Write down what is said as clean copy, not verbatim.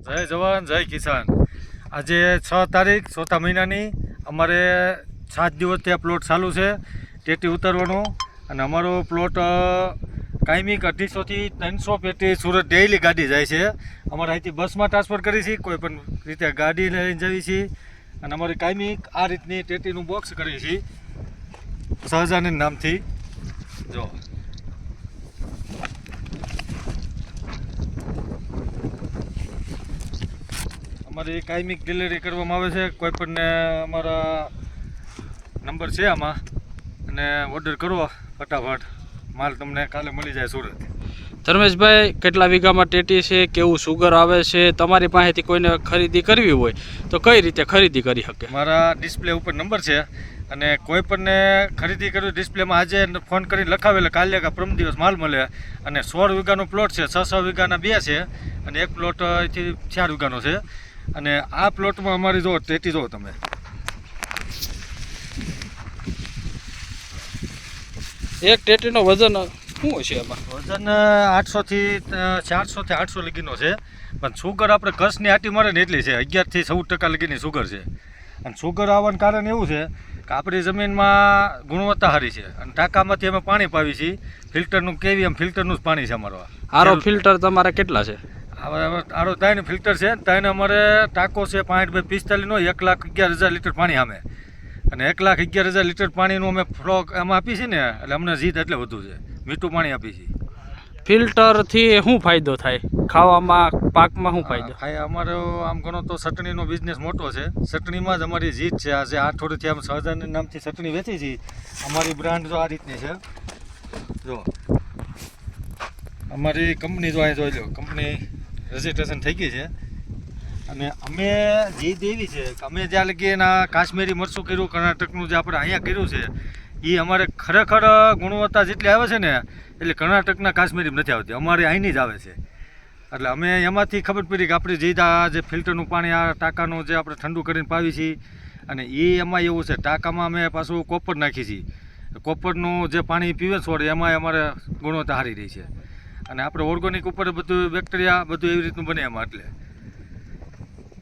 જય જવાન જય કિસાન। આજે 6 તારીખ 4થા મહિનાની અમારે 7 દિવસથી આ પ્લોટ ચાલુ છે ટેટી ઉતારવાનો। અને અમારો પ્લોટ કાયમી 250થી 300 પેટી સુરત ડેઈલી ગાડી જાય છે। અમારે અહીંથી બસમાં ટ્રાન્સફર કરી છે, કોઈ પણ રીતે ગાડી લઈને જવી છે। અને અમારી કાયમી આ રીતની ટેટીનું બોક્સ કરી છે સહજાનંદ નામથી। જો અમારી કાયમિક ડિલિવરી કરવામાં આવે છે। કોઈ પણને અમારા નંબર છે આમાં, અને ઓર્ડર કરો ફટાફટ, માલ તમને કાલે મળી જાય સુરત। ધર્મેશભાઈ, કેટલા વીઘામાં ટેટી છે, કેવું સુગર આવે છે, તમારી પાસેથી કોઈને ખરીદી કરવી હોય તો કઈ રીતે ખરીદી કરી શકે? મારા ડિસ્પ્લે ઉપર નંબર છે, અને કોઈ પણને ખરીદી કરવી ડિસ્પ્લેમાં આજે ફોન કરીને લખાવેલે કાલે કે પ્રમ દિવસ માલ મળે। અને 16 વીઘાનો પ્લોટ છે, 6 વીઘાના 2 છે, અને એક પ્લોટ અહીંથી 4 વીઘાનો છે। અને આ પ્લોટમાં અમારી જો ટેટી જો તમે, એક ટેટીનો વજન શું છે? એમાં વજન 800થી 800 લગીનો છે, પણ સુગર આપણે કચ્છની આટી મારે ને એટલી છે, 11થી 14% લગીની સુગર છે। અને સુગર આવવાનું કારણ એવું છે કે આપણી જમીનમાં ગુણવત્તા સારી છે, અને ટાંકામાંથી અમે પાણી પાવી છીએ ફિલ્ટરનું, કેવી એમ ફિલ્ટરનું જ પાણી છે અમારો। આરો ફિલ્ટર તમારે કેટલા છે? આરો 3 ફિલ્ટર છે, 3 અમારે ટાંકો છે 6545નો 1,11,000 લીટર પાણી સામે, અને 1,11,000 લીટર પાણીનું અમે ફ્લો એમાં આપી છીએ ને, એટલે અમને જીત એટલે વધુ છે, મીઠું પાણી આપી છીએ। ફિલ્ટરથી શું ફાયદો થાય? ખાવામાં, પાકમાં શું ફાયદો થાય? અમારો આમ ગણો તો ચટણીનો બિઝનેસ મોટો છે, ચટણીમાં જ અમારી જીત છે। આજે 8 વર્ષથી આમ સહજાનંદ નામથી ચટણી વેચી છીએ। અમારી બ્રાન્ડ જો આ રીતની છે, જો અમારી કંપની જો અહીં જોઈ લો, કંપની રજિસ્ટ્રેશન થઈ ગઈ છે। અને અમે જીત એવી છે કે અમે જ્યાં લગી એના કાશ્મીરી મરચું કર્યું, કર્ણાટકનું જે આપણે અહીંયા કર્યું છે, એ અમારે ખરેખર ગુણવત્તા જેટલી આવે છે ને એટલે કર્ણાટકના કાશ્મીરી નથી આવતી, અમારે અહીંની જ આવે છે। એટલે અમે એમાંથી ખબર પડી કે આપણી જીત આ જે ફિલ્ટરનું પાણી આ ટાંકાનું જે આપણે ઠંડુ કરીને પાવી છીએ, અને એ એમાં એવું છે ટાંકામાં અમે પાછું કોપર નાખી છીએ, કોપરનું જે પાણી પીવે છોડ એમાં અમારે ગુણવત્તા સારી રહી છે। અને આપણે ઓર્ગોનિક ઉપર બધું બેક્ટેરિયા બધું એવી રીતનું બને એમાં, એટલે